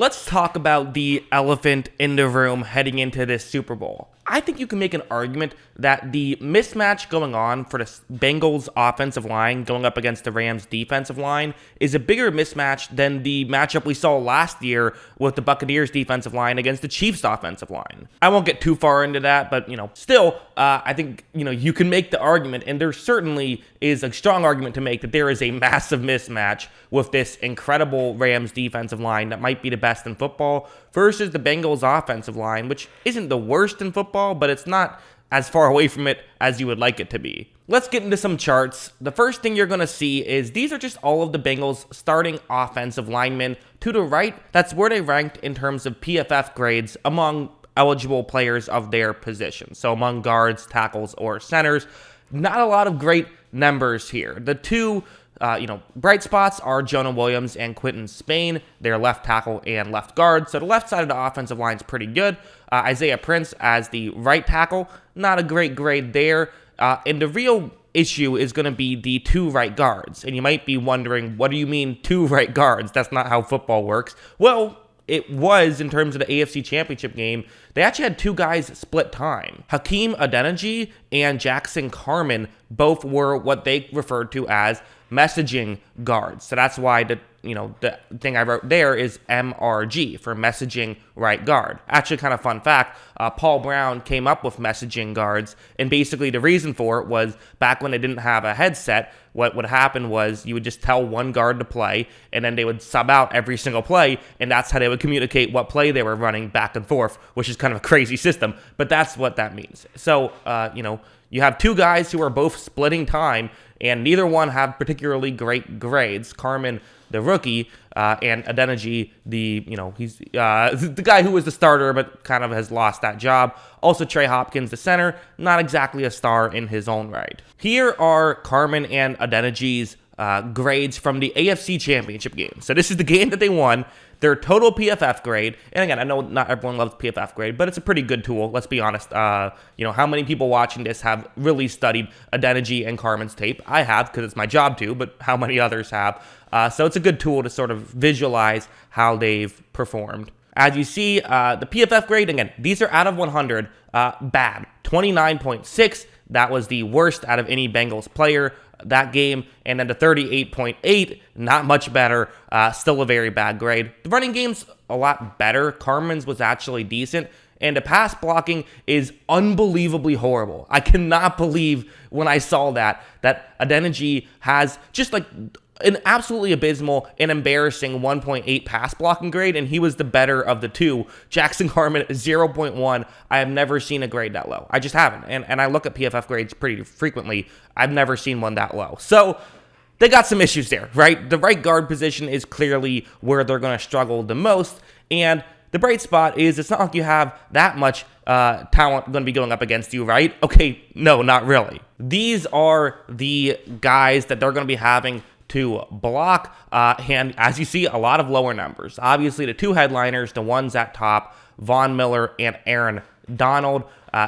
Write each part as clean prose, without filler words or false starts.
Let's talk about the elephant in the room heading into this Super Bowl. I think you can make an argument that the mismatch going on for the Bengals offensive line going up against the Rams defensive line is a bigger mismatch than the matchup we saw last year with the Buccaneers defensive line against the Chiefs offensive line. I won't get too far into that, but still, I think you can make the argument, and there certainly is a strong argument to make that there is a massive mismatch with this incredible Rams defensive line that might be the best in football versus the Bengals offensive line, which isn't the worst in football, but it's not as far away from it as you would like it to be. Let's get into some charts. The first thing you're going to see is these are just all of the Bengals starting offensive linemen. To the right, that's where they ranked in terms of PFF grades among eligible players of their position. So among guards, tackles, or centers. Not a lot of great numbers here. The two bright spots are Jonah Williams and Quinton Spain. They're left tackle and left guard. So the left side of the offensive line is pretty good. Isaiah Prince as the right tackle, not a great grade there. And the real issue is going to be the two right guards. And you might be wondering, what do you mean two right guards? That's not how football works. Well, it was in terms of the AFC Championship game. They actually had two guys split time. Hakeem Adeniji and Jackson Carman both were what they referred to as messaging guards. So that's why the thing I wrote there is MRG for messaging right guard. Actually, kind of fun fact, Paul Brown came up with messaging guards, and basically the reason for it was back when they didn't have a headset, what would happen was you would just tell one guard to play, and then they would sub out every single play, and that's how they would communicate what play they were running back and forth, which is kind of a crazy system, but that's what that means. So, you have two guys who are both splitting time, and neither one have particularly great grades. Carman, the rookie, and Adeniji, he's the guy who was the starter but kind of has lost that job. Also, Trey Hopkins, the center, not exactly a star in his own right. Here are Carman and Adeniji's grades from the AFC Championship game. So this is the game that they won. Their total PFF grade, and again, I know not everyone loves PFF grade, but it's a pretty good tool. Let's be honest. How many people watching this have really studied Adeniji and Carman's tape? I have, because it's my job to, but how many others have? So it's a good tool to sort of visualize how they've performed. As you see, the PFF grade, again, these are out of 100, bad. 29.6, that was the worst out of any Bengals player that game, and then the 38.8, not much better, still a very bad grade. The running game's a lot better. Carman's was actually decent, and the pass blocking is unbelievably horrible. I cannot believe when I saw that Adeniji has just like an absolutely abysmal and embarrassing 1.8 pass blocking grade, and he was the better of the two. Jackson Carman, 0.1. I have never seen a grade that low. I just haven't. And I look at PFF grades pretty frequently. I've never seen one that low. So they got some issues there, right? The right guard position is clearly where they're going to struggle the most. And the bright spot is it's not like you have that much talent going to be going up against you, right? Okay, no, not really. These are the guys that they're going to be having to block, and as you see, a lot of lower numbers. Obviously, the two headliners, the ones at top, Von Miller and Aaron Donald.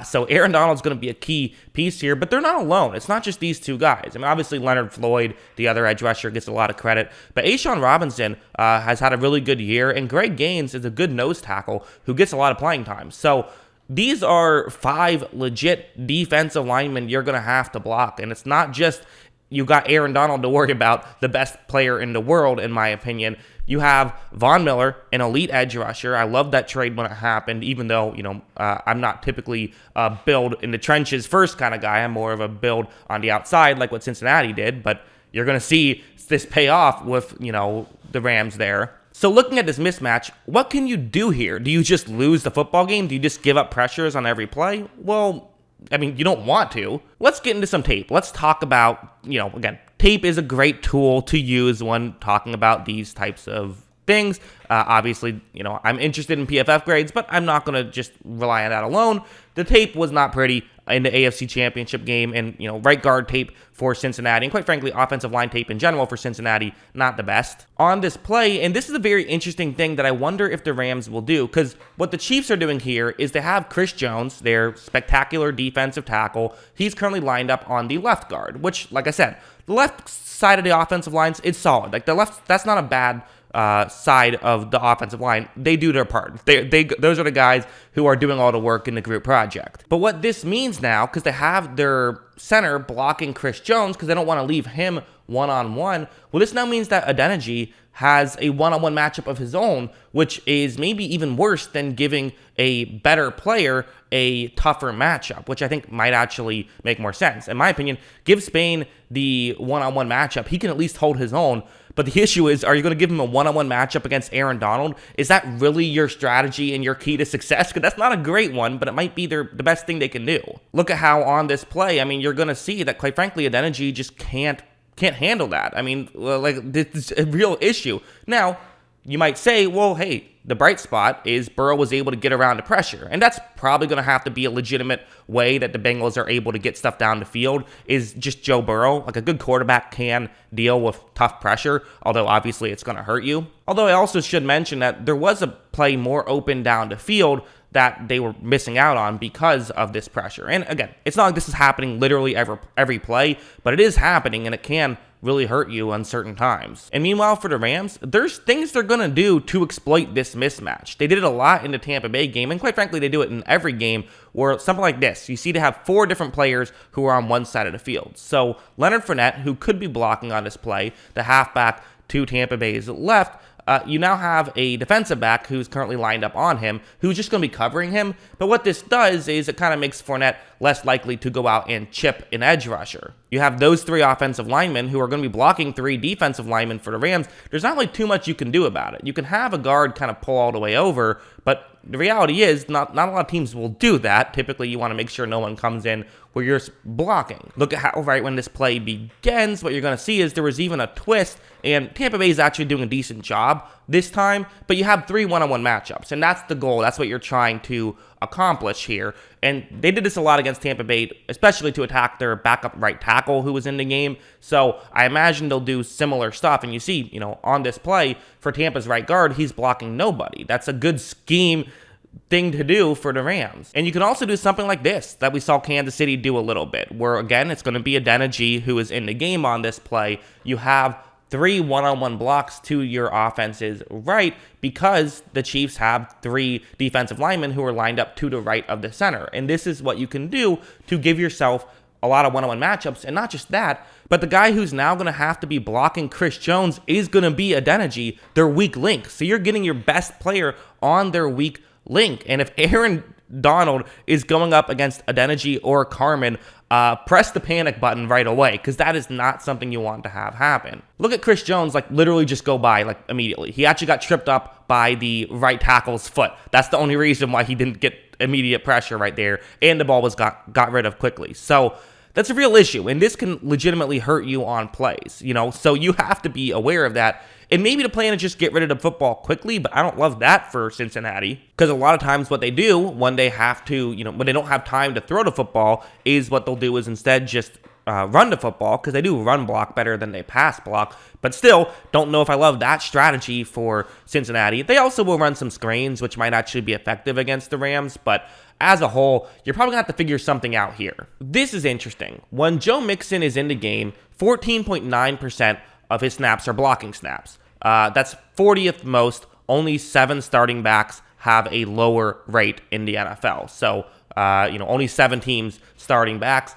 So Aaron Donald's going to be a key piece here, but they're not alone. It's not just these two guys. I mean, obviously, Leonard Floyd, the other edge rusher, gets a lot of credit, but A'Shawn Robinson has had a really good year, and Greg Gaines is a good nose tackle who gets a lot of playing time. So these are five legit defensive linemen you're going to have to block, and it's not just you got Aaron Donald to worry about, the best player in the world, in my opinion. You have Von Miller, an elite edge rusher. I love that trade when it happened, even though, I'm not typically a build in the trenches first kind of guy. I'm more of a build on the outside, like what Cincinnati did. But you're going to see this pay off with, the Rams there. So looking at this mismatch, what can you do here? Do you just lose the football game? Do you just give up pressures on every play? Well, I mean, you don't want to. Let's get into some tape. Let's talk about, again, tape is a great tool to use when talking about these types of things. Obviously, I'm interested in PFF grades, but I'm not going to just rely on that alone. The tape was not pretty in the AFC Championship game, and, right guard tape for Cincinnati, and quite frankly, offensive line tape in general for Cincinnati, not the best. On this play, and this is a very interesting thing that I wonder if the Rams will do, because what the Chiefs are doing here is they have Chris Jones, their spectacular defensive tackle. He's currently lined up on the left guard, which, like I said, the left side of the offensive lines is solid. Like the left, that's not a bad side of the offensive line, they do their part. Those are the guys who are doing all the work in the group project. But what this means now, because they have their center blocking Chris Jones because they don't want to leave him one-on-one, well, this now means that Adeniji has a one-on-one matchup of his own, which is maybe even worse than giving a better player a tougher matchup, which I think might actually make more sense. In my opinion, give Spain the one-on-one matchup. He can at least hold his own. But the issue is, are you going to give him a one-on-one matchup against Aaron Donald? Is that really your strategy and your key to success? Because that's not a great one, but it might be the best thing they can do. Look at how on this play, I mean, you're going to see that, quite frankly, Adeniji just can't handle that. I mean, like, this is a real issue. Now, you might say, well, hey, the bright spot is Burrow was able to get around the pressure. And that's probably going to have to be a legitimate way that the Bengals are able to get stuff down the field, is just Joe Burrow. Like, a good quarterback can deal with tough pressure, although obviously it's going to hurt you. Although I also should mention that there was a play more open down the field that they were missing out on because of this pressure. And again, it's not like this is happening literally every play, but it is happening, and it can really hurt you on certain times. And meanwhile, for the Rams, there's things they're going to do to exploit this mismatch. They did it a lot in the Tampa Bay game, and quite frankly, they do it in every game where something like this. You see they have 4 different players who are on one side of the field. So Leonard Fournette, who could be blocking on this play, the halfback to Tampa Bay's left, you now have a defensive back who's currently lined up on him, who's just going to be covering him. But what this does is it kind of makes Fournette less likely to go out and chip an edge rusher. You have those 3 offensive linemen who are going to be blocking 3 defensive linemen for the Rams. There's not really too much you can do about it. You can have a guard kind of pull all the way over, but the reality is not a lot of teams will do that. Typically, you want to make sure no one comes in where you're blocking. Look at how right when this play begins, what you're going to see is there was even a twist, and Tampa Bay is actually doing a decent job this time, but you have 3 one-on-one matchups, and that's the goal. That's what you're trying to accomplish here. And they did this a lot against Tampa Bay, especially to attack their backup right tackle who was in the game. So I imagine they'll do similar stuff. And you see, on this play for Tampa's right guard, he's blocking nobody. That's a good scheme thing to do for the Rams. And you can also do something like this that we saw Kansas City do a little bit, where again, it's going to be Adeniji who is in the game on this play. You have 3 one-on-one blocks to your offense's right because the Chiefs have 3 defensive linemen who are lined up to the right of the center. And this is what you can do to give yourself a lot of one-on-one matchups. And not just that, but the guy who's now going to have to be blocking Chris Jones is going to be Adeniji, their weak link. So you're getting your best player on their weak link. And if Aaron Donald is going up against Adeniji or Carmen, press the panic button right away, because that is not something you want to have happen. Look at Chris Jones, literally just go by, immediately. He actually got tripped up by the right tackle's foot. That's the only reason why he didn't get immediate pressure right there, and the ball was got rid of quickly. So that's a real issue, and this can legitimately hurt you on plays, so you have to be aware of that. And maybe the plan is just get rid of the football quickly, but I don't love that for Cincinnati, because a lot of times what they do when they have to, when they don't have time to throw the football, is what they'll do is instead just run the football, because they do run block better than they pass block. But still, don't know if I love that strategy for Cincinnati. They also will run some screens, which might actually be effective against the Rams, but as a whole, you're probably going to have to figure something out here. This is interesting. When Joe Mixon is in the game, 14.9% of his snaps are blocking snaps. That's 40th most. Only 7 starting backs have a lower rate in the NFL. So, only 7 teams starting backs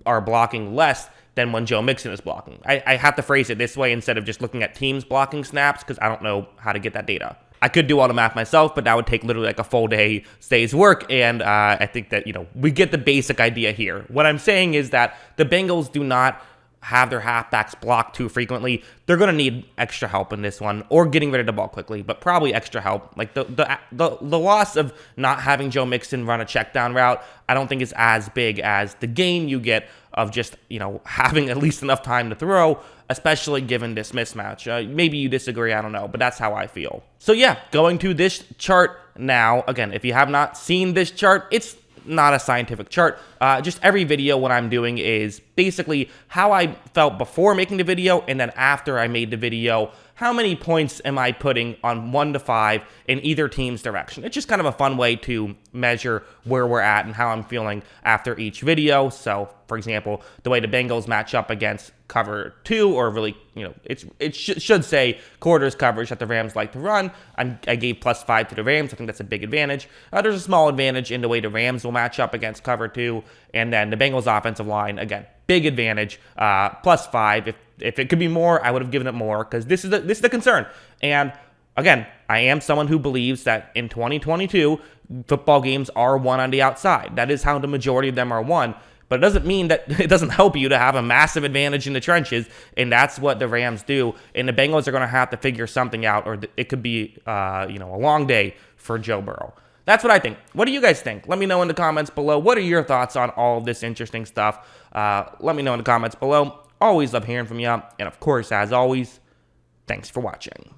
are blocking less than when Joe Mixon is blocking. I have to phrase it this way instead of just looking at teams blocking snaps, because I don't know how to get that data. I could do all the math myself, but that would take literally a full day's work, and I think that, we get the basic idea here. What I'm saying is that the Bengals do not have their halfbacks blocked too frequently. They're going to need extra help in this one, or getting rid of the ball quickly, but probably extra help. The loss of not having Joe Mixon run a check down route, I don't think is as big as the gain you get of just, having at least enough time to throw, especially given this mismatch. Maybe you disagree, I don't know, but that's how I feel. So yeah, going to this chart now. Again, if you have not seen this chart, it's not a scientific chart. Just every video, what I'm doing is basically how I felt before making the video, and then after I made the video, how many points am I putting on 1 to 5 in either team's direction? It's just kind of a fun way to measure where we're at and how I'm feeling after each video. So, for example, the way the Bengals match up against cover 2, or really, it should say quarters coverage that the Rams like to run. I gave +5 to the Rams. I think that's a big advantage. There's a small advantage in the way the Rams will match up against cover 2, and then the Bengals offensive line, again, big advantage, +5. If it could be more, I would have given it more, because this is the concern. And again, I am someone who believes that in 2022, football games are won on the outside. That is how the majority of them are won. But it doesn't mean that it doesn't help you to have a massive advantage in the trenches, and that's what the Rams do. And the Bengals are going to have to figure something out, or it could be a long day for Joe Burrow. That's what I think. What do you guys think? Let me know in the comments below. What are your thoughts on all of this interesting stuff? Let me know in the comments below. Always love hearing from you. And of course, as always, thanks for watching.